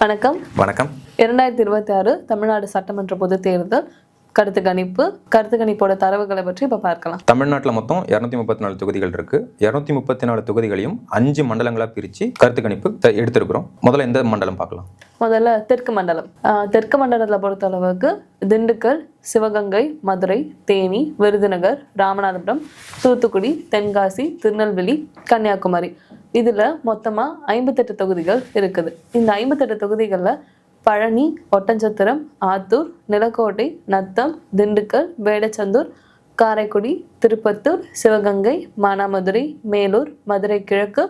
வணக்கம். வணக்கம். 2026 தமிழ்நாடு சட்டமன்ற பொதுத் தேர்தல் கருத்து கணிப்போட தரவுகளை பற்றி இப்போ பார்க்கலாம். தமிழ்நாட்டில் மொத்தம் 234 தொகுதிகள் இருக்கு. 234 தொகுதிகளையும் 5 மண்டலங்களாக பிரித்து கருத்து கணிப்பு எடுத்திருக்கிறோம். முதல்ல எந்த மண்டலம் பார்க்கலாம்? முதல்ல தெற்கு மண்டலம். தெற்கு மண்டலத்தில் பொறுத்தளவுக்கு திண்டுக்கல், சிவகங்கை, மதுரை, தேனி, விருதுநகர், ராமநாதபுரம், தூத்துக்குடி, தென்காசி, திருநெல்வேலி, கன்னியாகுமரி, இதில் மொத்தமாக 58 தொகுதிகள் இருக்குது. இந்த 58 தொகுதிகளில் பழனி, ஒட்டஞ்சத்திரம், ஆத்தூர், நிலக்கோட்டை, நத்தம், திண்டுக்கல், வேடச்சந்தூர், காரைக்குடி, திருப்பத்தூர், சிவகங்கை, மானாமதுரை, மேலூர், மதுரை கிழக்கு,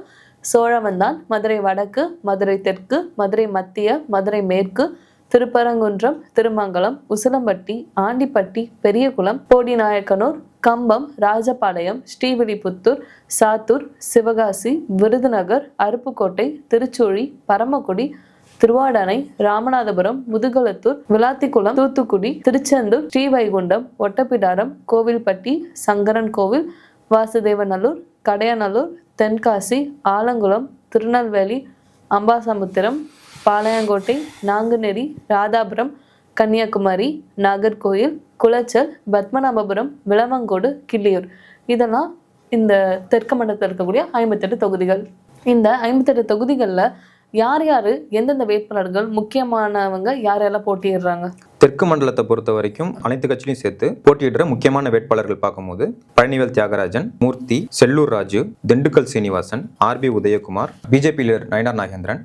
சோழவந்தான், மதுரை வடக்கு, மதுரை தெற்கு, மதுரை மத்திய, மதுரை மேற்கு, திருப்பரங்குன்றம், திருமங்கலம், உசிலம்பட்டி, ஆண்டிப்பட்டி, பெரியகுளம், போடிநாயக்கனூர், கம்பம், ராஜபாளையம், ஸ்ரீவில்லிபுத்தூர், சாத்தூர், சிவகாசி, விருதுநகர், அருப்புக்கோட்டை, திருச்சூழி, பரமக்குடி, திருவாடானை, ராமநாதபுரம், முதுகுளத்தூர், விளாத்திக்குளம், தூத்துக்குடி, திருச்செந்தூர், ஸ்ரீவைகுண்டம், ஒட்டப்பிடாரம், கோவில்பட்டி, சங்கரன் கோவில், வாசுதேவநல்லூர், கடையநல்லூர், தென்காசி, ஆலங்குளம், திருநெல்வேலி, அம்பாசமுத்திரம், பாளையங்கோட்டை, நாங்குநேரி, ராதாபுரம், கன்னியாகுமரி, நாகர்கோயில், குளச்சல், பத்மநாபபுரம், விளவங்கோடு, கிள்ளியூர், இதெல்லாம் இந்த தெற்கு மண்டலத்தில் இருக்கக்கூடிய 58 தொகுதிகள். இந்த 58 தொகுதிகளில் யார் யார் எந்தெந்த வேட்பாளர்கள் முக்கியமானவங்க யாரெல்லாம் போட்டியிடுறாங்க? தெற்கு மண்டலத்தை பொறுத்த வரைக்கும் அனைத்து கட்சியிலையும் சேர்த்து போட்டியிடுற முக்கியமான வேட்பாளர்கள் பார்க்கும்போது Palanivel Thiagarajan, Moorthy, Sellur Raju, Dindigul Srinivasan, RB Udhayakumar, BJP leader Nainar Nagendran,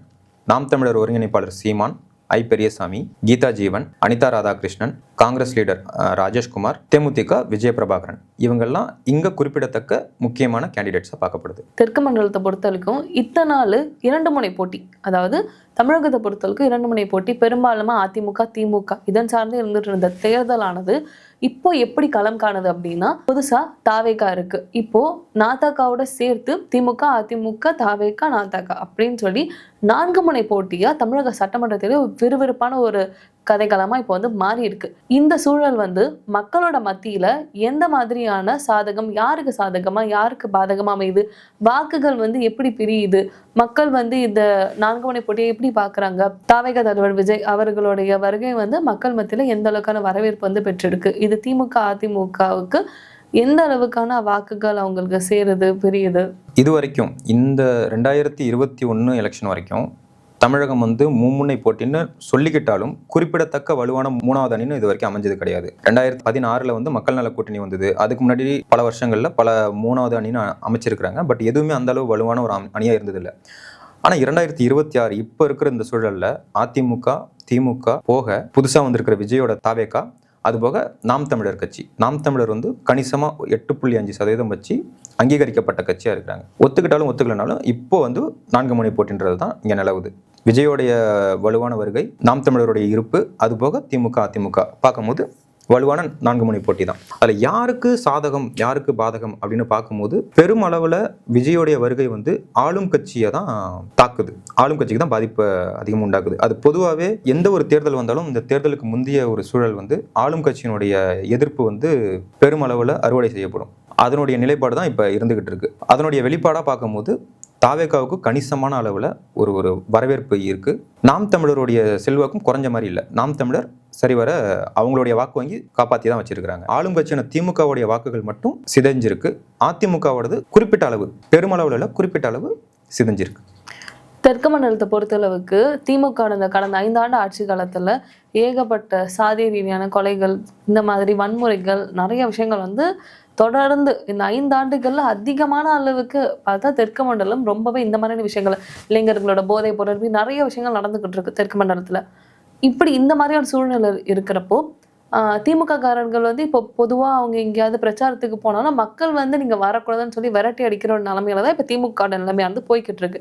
Naam Tamilar ஒருங்கிணைப்பாளர் Seeman, I Periyasamy, Geetha Jeevan, Anitha Radhakrishnan, Congress leader Rajeshkumar, DMDK Vijayaprabhakaran, இவங்கெல்லாம் இங்க குறிப்பிடத்தக்க முக்கியமான கேண்டிடேட்ஸா பார்க்கப்படுது. தெற்கு மண்டலத்தை பொறுத்த வரைக்கும் இத்தனை நாள் 2 முனை போட்டி, அதாவது தமிழகத்தை பொறுத்தவரைக்கும் 2 முனை போட்டி பெரும்பாலுமா அதிமுக, திமுக இதன் சார்ந்து இருந்துட்டு இருந்த தேர்தலானது இப்போ எப்படி களம் காணுது அப்படின்னா, புதுசா தாவேகா இருக்கு. இப்போ நாதகாவோட சேர்த்து திமுக, அதிமுக, தாவேகா, நாதகா அப்படின்னு சொல்லி 4 முனை போட்டியா தமிழக சட்டமன்றத்திலே விறுவிறுப்பான ஒரு கதைக்களமா இப்போ மாறி இருக்கு. இந்த சூழல் மக்களோட மத்தியில எந்த மாதிரியான சாதகம், யாருக்கு சாதகமா யாருக்கு பாதகமா அமையுது, வாக்குகள் எப்படி பிரியுது, மக்கள் இந்த 4 முனை போட்டியை எப்படி பாக்குறாங்க, தாவேகா தலைவர் விஜய் அவர்களுடைய வருகை மக்கள் மத்தியில எந்த அளவுக்கான வரவேற்பு பெற்றிருக்கு, இது திமுக அதிமுகவுக்கு எந்த அளவுக்கான வாக்குகள் அவங்களுக்கு சேருது பிரியுது? இது வரைக்கும் இந்த 2021 எலெக்ஷன் வரைக்கும் தமிழகம் மும்முனை போட்டின்னு சொல்லிக்கிட்டாலும் குறிப்பிடத்தக்க வலுவான 3வது அணின்னு இது வரைக்கும் அமைஞ்சது கிடையாது. 2016 மக்கள் நல கூட்டணி வந்தது. அதுக்கு முன்னாடி பல வருஷங்கள்ல பல 3வது அணின்னு அமைச்சிருக்கிறாங்க. பட் எதுவுமே அந்த அளவு வலுவான ஒரு அணியா இருந்ததில்லை. ஆனா 2026 இப்ப இருக்கிற இந்த சூழல்ல அதிமுக, திமுக போக புதுசா வந்திருக்கிற விஜயோட தாவேகா, அதுபோக நாம் தமிழர் கட்சி, நாம் தமிழர் கணிசமா 8.5% வச்சு அங்கீகரிக்கப்பட்ட கட்சியா இருக்கிறாங்க. ஒத்துக்கிட்டாலும் ஒத்துக்கலனாலும் இப்போ 4 முனை போட்டின்றது தான் இங்க நிலவுது. விஜயோடைய வலுவான வருகை, நாம் தமிழருடைய இருப்பு, அதுபோக திமுக அதிமுக பார்க்கும்போது வலுவான 4 முனை போட்டி தான். அதில் யாருக்கு சாதகம் யாருக்கு பாதகம் அப்படின்னு பார்க்கும்போது பெருமளவில் விஜயோடைய வருகை ஆளும் கட்சியை தான் தாக்குது. ஆளும் கட்சிக்கு தான் பாதிப்பு அதிகமாக உண்டாக்குது. அது பொதுவாகவே எந்த ஒரு தேர்தல் வந்தாலும் இந்த தேர்தலுக்கு முந்தைய ஒரு சூழல் ஆளும் கட்சியினுடைய எதிர்ப்பு பெருமளவில் அறுவடை செய்யப்படும். அதனுடைய நிலைப்பாடு தான் இப்போ இருந்துகிட்டு இருக்கு. அதனுடைய வெளிப்பாடாக பார்க்கும்போது தாவேகாவுக்கு கணிசமான அளவில் ஒரு வரவேற்பு இருக்கு. நாம் தமிழருடைய செல்வாக்கும் குறைஞ்ச மாதிரி இல்லை. நாம் தமிழர் சரிவர அவங்களுடைய வாக்கு வங்கி காப்பாற்றி தான் வச்சிருக்கிறாங்க. ஆளும் கட்சியான திமுகவுடைய வாக்குகள் மட்டும் சிதைஞ்சிருக்கு. அதிமுகவோடது குறிப்பிட்ட அளவு, பெருமளவில் குறிப்பிட்ட அளவு சிதைஞ்சிருக்கு. தெற்கு மண்டலத்தை பொறுத்தளவுக்கு திமுக கடந்த 5 ஆண்டு ஆட்சி காலத்துல ஏகப்பட்ட சாதி ரீதியான கொலைகள், இந்த மாதிரி வன்முறைகள், நிறைய விஷயங்கள் தொடர்ந்து இந்த 5 ஆண்டுகள்ல அதிகமான அளவுக்கு பார்த்தா தெற்கு மண்டலம் ரொம்பவே இந்த மாதிரியான விஷயங்கள், இளைஞர்களோட போதை பொருள், நிறைய விஷயங்கள் நடந்துகிட்டு இருக்கு தெற்கு மண்டலத்துல. இப்படி இந்த மாதிரியான சூழ்நிலை இருக்கிறப்போ திமுக காரர்கள் இப்போ பொதுவாக அவங்க எங்கேயாவது பிரச்சாரத்துக்கு போனாலும் மக்கள் நீங்க வரக்கூடாதுன்னு சொல்லி விரட்டி அடிக்கிற ஒரு நிலைமையில தான் இப்போ திமுக நிலைமையானது போய்கிட்டு இருக்கு.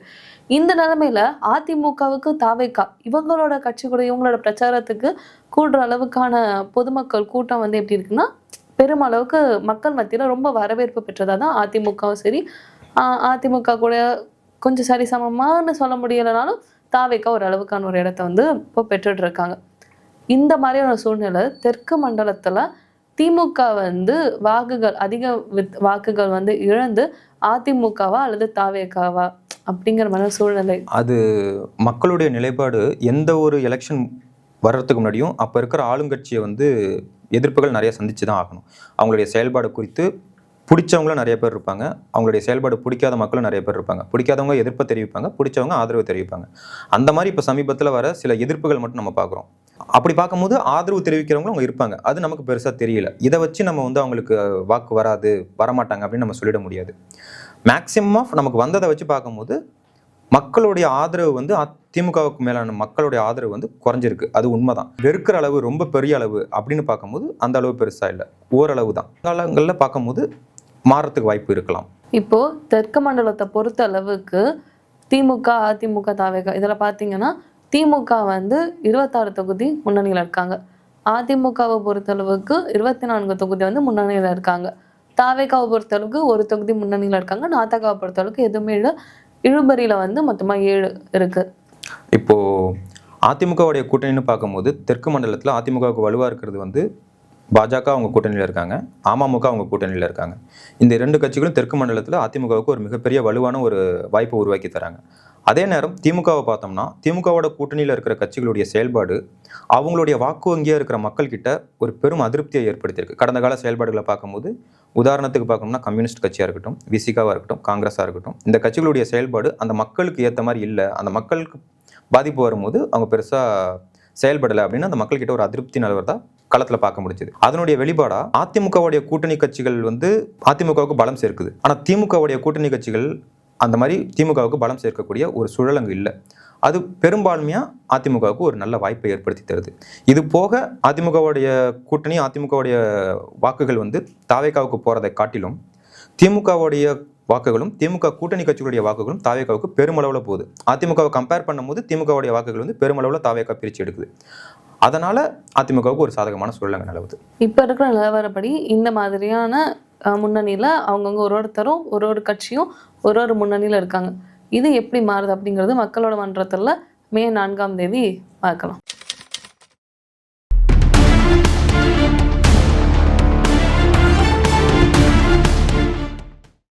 இந்த நிலைமையில அதிமுகவுக்கு தாவேகா இவங்களோட கட்சி கூட இவங்களோட பிரச்சாரத்துக்கு கூடுற அளவுக்கான பொதுமக்கள் கூட்டம் எப்படி இருக்குன்னா, பெருமளவுக்கு மக்கள் மத்தியில ரொம்ப வரவேற்பு பெற்றதா தான் அதிமுகவும் சரி, அதிமுக கூட கொஞ்சம் சரிசமமானு சொல்ல முடியலைனாலும் தாவேகா ஒரு அளவுக்கான ஒரு இடத்த இப்போ பெற்றுட்டு இருக்காங்க. இந்த மாதிரியான சூழ்நிலை தெற்கு மண்டலத்துல திமுக வாக்குகள் அதிக வாக்குகள் இழந்து அதிமுகவா அல்லது தாவேகாவா அப்படிங்கிற மன சூழ்நிலை? அது மக்களுடைய நிலைப்பாடு. எந்த ஒரு எலெக்ஷன் வர்றதுக்கு முன்னாடியும் அப்போ இருக்கிற ஆளுங்கட்சியை வந்து எதிர்ப்புகள் நிறைய சந்திச்சு தான் ஆகணும். அவங்களுடைய செயல்பாடு குறித்து பிடிச்சவங்களும் நிறைய பேர் இருப்பாங்க, அவங்களுடைய செயல்பாடு பிடிக்காத மக்களும் நிறைய பேர் இருப்பாங்க. பிடிக்காதவங்க எதிர்ப்பை தெரிவிப்பாங்க, பிடிச்சவங்க ஆதரவு தெரிவிப்பாங்க. அந்த மாதிரி இப்போ சமீபத்தில் வர சில எதிர்ப்புகள் மட்டும் நம்ம பார்க்குறோம். அப்படி பார்க்கும்போது ஆதரவு தெரிவிக்கிறவங்களும் அவங்க இருப்பாங்க. அது நமக்கு பெருசாக தெரியல. இதை வச்சு நம்ம வந்து அவங்களுக்கு வாக்கு வராது, வரமாட்டாங்க அப்படின்னு நம்ம சொல்லிட முடியாது. மேக்சிமம் ஆஃப் நமக்கு வந்ததை வச்சு பார்க்கும்போது மக்களுடைய ஆதரவு வந்து திமுகவுக்கு மேலான மக்களுடைய ஆதரவு வந்து குறைஞ்சிருக்கு. அது உண்மைதான். வெறுக்கிற அளவு ரொம்ப பெரிய அளவு அப்படின்னு பார்க்கும்போது அந்த அளவு பெருசா இல்லை, ஓரளவு தான். காலங்களில் பார்க்கும்போது மாறத்துக்கு வாய்ப்பு இருக்கலாம். இப்போ தெற்கு மண்டலத்தை பொறுத்த அளவுக்கு திமுக, அதிமுக, தாவேகா இதில் பார்த்தீங்கன்னா திமுக வந்து 26 தொகுதி முன்னணியில் இருக்காங்க. அதிமுகவை பொறுத்தளவுக்கு 24 தொகுதி வந்து முன்னணியில் இருக்காங்க. தாவேகாவை பொறுத்தளவுக்கு ஒரு தொகுதி முன்னணியில் இருக்காங்க. நாத்தகாவை பொறுத்தளவுக்கு எதுவுமே இல்லை. இழுபறியில் வந்து மொத்தமாக 7 இருக்கு. இப்போ அதிமுகவுடைய கூட்டணின்னு பார்க்கும்போது தெற்கு மண்டலத்தில் அதிமுகவுக்கு வலுவாக இருக்கிறது வந்து பாஜக அவங்க கூட்டணியில் இருக்காங்க, அமமுக அவங்க கூட்டணியில் இருக்காங்க. இந்த 2 கட்சிகளும் தெற்கு மண்டலத்தில் அதிமுகவுக்கு ஒரு மிகப்பெரிய வலுவான ஒரு வாய்ப்பை உருவாக்கி தராங்க. அதே நேரம் திமுகவை பார்த்தோம்னா திமுகவோட கூட்டணியில் இருக்கிற கட்சிகளுடைய செயல்பாடு அவங்களுடைய வாக்கு வங்கியாக இருக்கிற மக்கள்கிட்ட ஒரு பெரும் அதிருப்தியை ஏற்படுத்தியிருக்கு. கடந்த கால செயல்பாடுகளை பார்க்கும்போது உதாரணத்துக்கு பார்க்கணும்னா கம்யூனிஸ்ட் கட்சியாக இருக்கட்டும், விசிகாவாக இருக்கட்டும், காங்கிரஸாக இருக்கட்டும், இந்த கட்சிகளுடைய செயல்பாடு அந்த மக்களுக்கு ஏற்ற மாதிரி இல்லை, அந்த மக்களுக்கு பாதிப்பு வரும்போது அவங்க பெருசாக செயல்படலை அப்படின்னு அந்த மக்கள்கிட்ட ஒரு அதிருப்தி நிலவரதா களத்தில் பார்க்க முடிஞ்சது. அதனுடைய வெளிப்பாடா அதிமுகவுடைய கூட்டணி கட்சிகள் வந்து அதிமுகவுக்கு பலம் சேர்க்குது. ஆனால் திமுகவுடைய கூட்டணி கட்சிகள் அந்த மாதிரி திமுகவுக்கு பலம் சேர்க்கக்கூடிய ஒரு சூழல் அங்கு இல்லை. அது பெரும்பான்மையாக அதிமுகவுக்கு ஒரு நல்ல வாய்ப்பை ஏற்படுத்தி தருது. இது போக அதிமுகவுடைய கூட்டணி, அதிமுகவுடைய வாக்குகள் வந்து தாவேகாவுக்கு போகிறதை காட்டிலும் திமுகவுடைய வாக்குகளும் திமுக கூட்டணி கட்சிகளுடைய வாக்குகளும் தாவேகாவுக்கு பெருமளவில் போகுது. அதிமுகவை கம்பேர் பண்ணும்போது திமுகவுடைய வாக்குகள் வந்து பெருமளவில் தாவேகா பிரித்து எடுக்குது. அதனால அதிமுகவுக்கு ஒரு சாதகமான சூழல் நிலவுது. இப்போ இருக்கிற நிலவரப்படி இந்த மாதிரியான முன்னணியில் அவங்கவுங்க ஒருத்தரும் ஒரு கட்சியும் ஒரு முன்னணியில் இருக்காங்க. இது எப்படி மாறுது அப்படிங்கிறது மக்களோட மன்றத்தில் மே 4ஆம் தேதி பார்க்கலாம்.